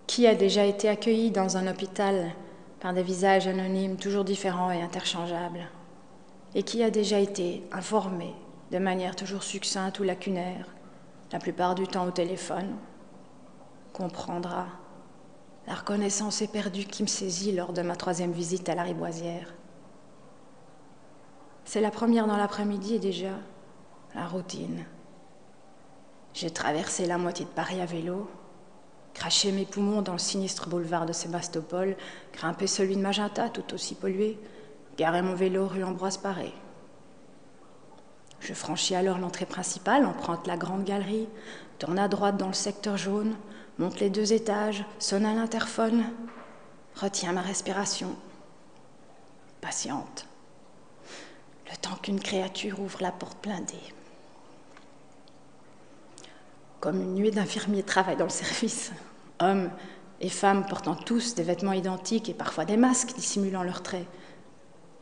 Qui a déjà été accueilli dans un hôpital par des visages anonymes toujours différents et interchangeables? Et qui a déjà été informé de manière toujours succincte ou lacunaire, la plupart du temps au téléphone, comprendra la reconnaissance éperdue qui me saisit lors de ma 3e visite à la Riboisière. C'est la première dans l'après-midi et déjà, la routine. J'ai traversé la moitié de Paris à vélo, craché mes poumons dans le sinistre boulevard de Sébastopol, grimpé celui de Magenta, tout aussi pollué, garé mon vélo rue Ambroise Paré. Je franchis alors l'entrée principale, emprunte la grande galerie, tourne à droite dans le secteur jaune, monte les 2 étages, sonne à l'interphone, retiens ma respiration, patiente, le temps qu'une créature ouvre la porte blindée. Comme une nuée d'infirmiers travaillent dans le service, hommes et femmes portant tous des vêtements identiques et parfois des masques dissimulant leurs traits.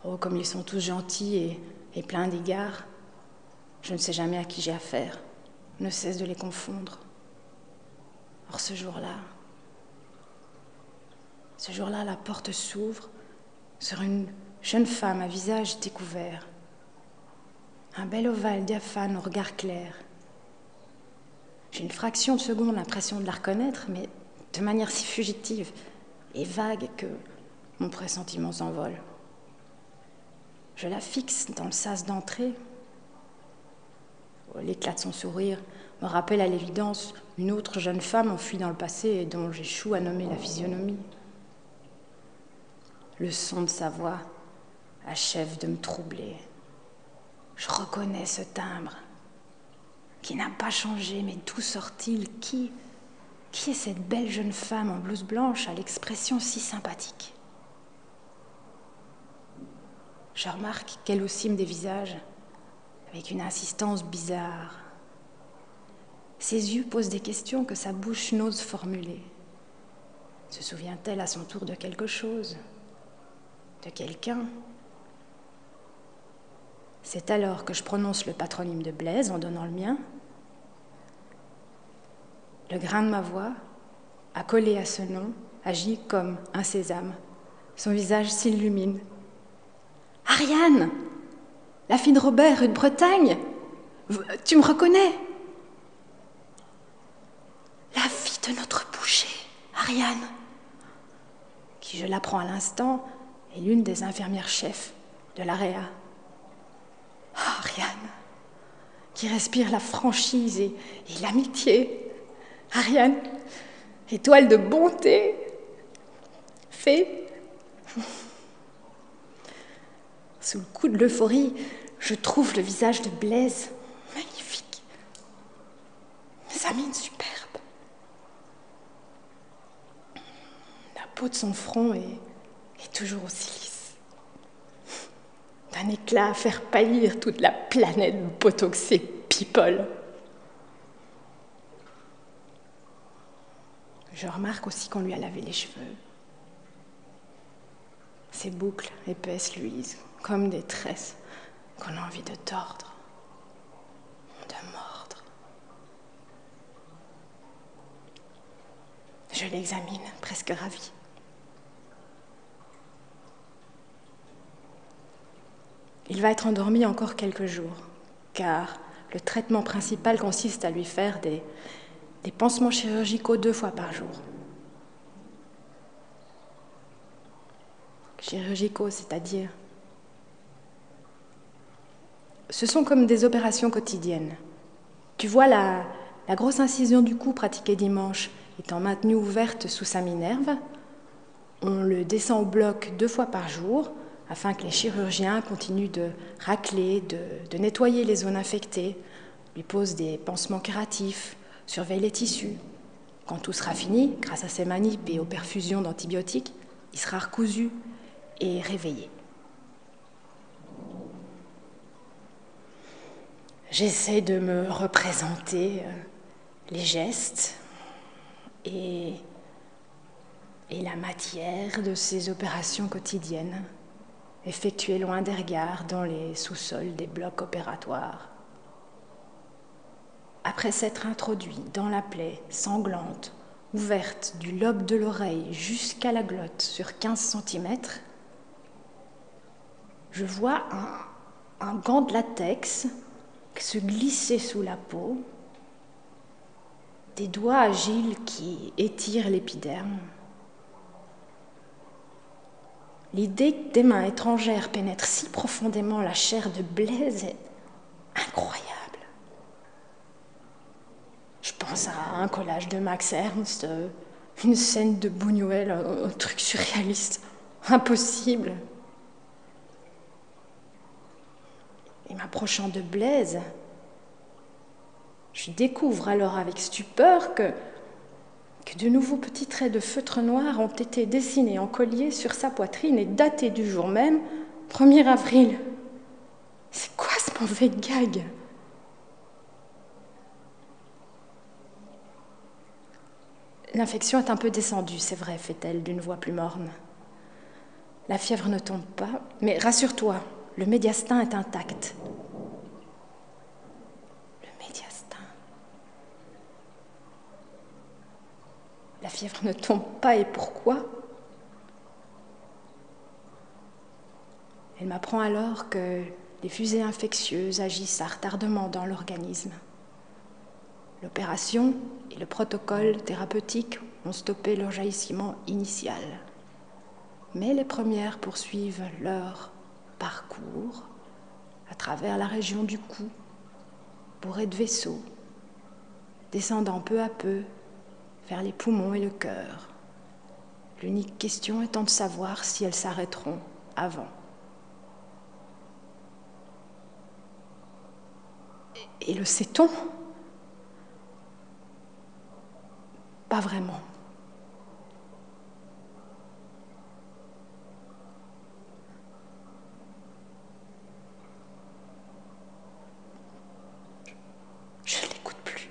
Oh, comme ils sont tous gentils et pleins d'égards. Je ne sais jamais à qui j'ai affaire, ne cesse de les confondre. Or ce jour-là, la porte s'ouvre sur une jeune femme à visage découvert. Un bel ovale diaphane au regard clair. J'ai une fraction de seconde l'impression de la reconnaître, mais de manière si fugitive et vague que mon pressentiment s'envole. Je la fixe dans le sas d'entrée. L'éclat de son sourire me rappelle à l'évidence une autre jeune femme enfuie dans le passé et dont j'échoue à nommer la physionomie. Le son de sa voix achève de me troubler. Je reconnais ce timbre qui n'a pas changé, mais d'où sort-il? Qui est cette belle jeune femme en blouse blanche à l'expression si sympathique? Je remarque qu'elle aussi me dévisage avec une insistance bizarre. Ses yeux posent des questions que sa bouche n'ose formuler. Se souvient-elle à son tour de quelque chose? De quelqu'un? C'est alors que je prononce le patronyme de Blaise en donnant le mien. Le grain de ma voix, accolé à ce nom, agit comme un sésame. Son visage s'illumine. « Ariane, la fille de Robert, rue de Bretagne, tu me reconnais ?» « La fille de notre boucher, Ariane, qui, je l'apprends à l'instant, est l'une des infirmières chefs de l'AREA. Ah, Ariane, qui respire la franchise et l'amitié. Ariane, étoile de bonté, fée. Sous le coup de l'euphorie, je trouve le visage de Blaise magnifique, sa mine superbe. La peau de son front est toujours aussi lisse, d'un éclat à faire pâlir toute la planète botoxée people. Je remarque aussi qu'on lui a lavé les cheveux. Ses boucles épaisses luisent, comme des tresses qu'on a envie de tordre, de mordre. Je l'examine, presque ravie. Il va être endormi encore quelques jours, car le traitement principal consiste à lui faire des pansements chirurgicaux 2 fois par jour. Chirurgicaux, c'est-à-dire... Ce sont comme des opérations quotidiennes. Tu vois la grosse incision du cou pratiquée dimanche étant maintenue ouverte sous sa minerve. On le descend au bloc 2 fois par jour afin que les chirurgiens continuent de racler, de nettoyer les zones infectées, lui posent des pansements curatifs, surveillent les tissus. Quand tout sera fini, grâce à ses manips et aux perfusions d'antibiotiques, il sera recousu et réveillé. J'essaie de me représenter les gestes et la matière de ces opérations quotidiennes, effectuées loin des regards dans les sous-sols des blocs opératoires. Après s'être introduit dans la plaie sanglante ouverte du lobe de l'oreille jusqu'à la glotte sur 15 centimètres, je vois un gant de latex se glisser sous la peau, des doigts agiles qui étirent l'épiderme. L'idée que des mains étrangères pénètrent si profondément la chair de Blaise est incroyable. Je pense à un collage de Max Ernst, une scène de Buñuel, un truc surréaliste, impossible. Et m'approchant de Blaise, je découvre alors avec stupeur que de nouveaux petits traits de feutre noir ont été dessinés en collier sur sa poitrine et datés du jour même, 1er avril. C'est quoi ce mauvais gag ? L'infection est un peu descendue, c'est vrai, fait-elle d'une voix plus morne. La fièvre ne tombe pas, mais rassure-toi, le médiastin est intact. Le médiastin. La fièvre ne tombe pas, et pourquoi ? Elle m'apprend alors que les fusées infectieuses agissent à retardement dans l'organisme. L'opération et le protocole thérapeutique ont stoppé leur jaillissement initial. Mais les premières poursuivent leur parcours à travers la région du cou, bourrées de vaisseaux, descendant peu à peu vers les poumons et le cœur. L'unique question étant de savoir si elles s'arrêteront avant. Et le sait-on ? Pas vraiment. Je ne l'écoute plus.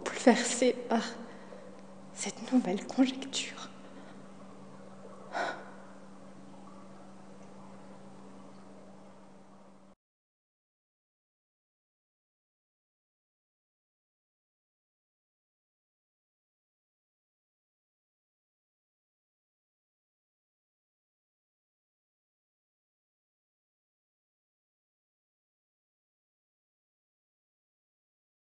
Bouleversée par cette nouvelle conjecture.